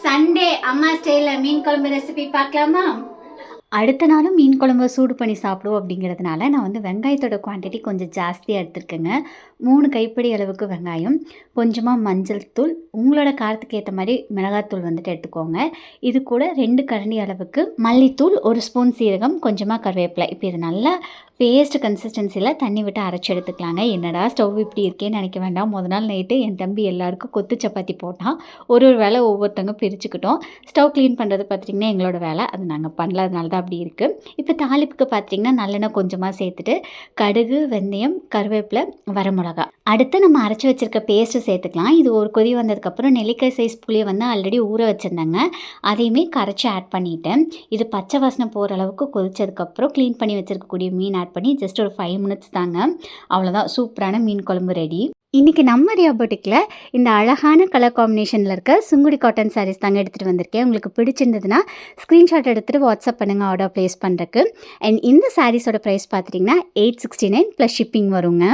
Sunday அம்மா ஸ்டைலில் மீன் குழம்பு ரெசிபி பார்க்கலாமா? அடுத்த நாளும் மீன் குழம்பு சூடு பண்ணி சாப்பிடுவோம் அப்படிங்கிறதுனால நான் வந்து வெங்காயத்தோட குவான்டிட்டி கொஞ்சம் ஜாஸ்தியாக எடுத்துருக்கேங்க. 3 கைப்பிடி அளவுக்கு வெங்காயம், கொஞ்சமாக மஞ்சள் தூள், உங்களோட காரத்துக்கு ஏற்ற மாதிரி மிளகாத்தூள் வந்துட்டு எடுத்துக்கோங்க. இது கூட 2 கரண்டி அளவுக்கு மல்லித்தூள், 1 ஸ்பூன் சீரகம், கொஞ்சமாக கருவேப்பிலை. இப்போ இது நல்லா பேஸ்ட் கன்சிஸ்டன்சியில் தண்ணி விட்டு அரைச்சி எடுத்துக்கலாங்க. என்னடா ஸ்டவ் இப்படி இருக்கேன்னு நினைக்க வேண்டாம். நாள் நைட்டு என் தம்பி எல்லாருக்கும் கொத்து சப்பாத்தி போட்டான். ஒரு வேளை ஒவ்வொருத்தவங்க பிரிச்சுக்கிட்டோம். ஸ்டவ் க்ளீன் பண்ணுறது பார்த்திங்கன்னா எங்களோட வேலை, அது நாங்கள் பண்ணலதுனால தான் அப்படி இருக்குது. இப்போ தாளிப்புக்கு பார்த்திங்கன்னா நல்லெண்ணெய் கொஞ்சமாக சேர்த்துட்டு கடுகு, வெந்தயம், கருவேப்பிலை, வரமிளகா, அடுத்து நம்ம அரைச்சி வச்சுருக்க பேஸ்ட்டு சேர்த்துக்கலாம். இது ஒரு கொதி வந்ததுக்கப்புறம் நெல்லிக்காய் சைஸ் புளியை வந்து ஆல்ரெடி ஊற வச்சுருந்தேங்க, அதையுமே கரைச்சி ஆட் பண்ணிவிட்டேன். இது பச்சை வாசனை போகிற அளவுக்கு கொதிச்சதுக்கப்புறம் க்ளீன் பண்ணி வச்சுருக்கக்கூடிய மீன் ஆட் பண்ணி ஜஸ்ட் ஒரு 5 மினிட்ஸ் தாங்க. அவ்வளோதான், சூப்பரான மீன் குழம்பு ரெடி. இன்றைக்கி நம்ம ரியா பொட்டிக்கில் இந்த அழகான கலர் காம்பினேஷனில் இருக்க சுங்குடி காட்டன் சாரீஸ் தாங்க எடுத்துகிட்டு வந்திருக்கேன். உங்களுக்கு பிடிச்சிருந்ததுன்னா ஸ்க்ரீன்ஷாட் எடுத்துகிட்டு வாட்ஸ்அப் பண்ணுங்கள் ஆர்டர் ப்ளேஸ் பண்ணுறக்கு. அண்ட் இந்த சாரீஸோட ப்ரைஸ் பார்த்துட்டிங்கன்னா 869 + ஷிப்பிங் வருங்க.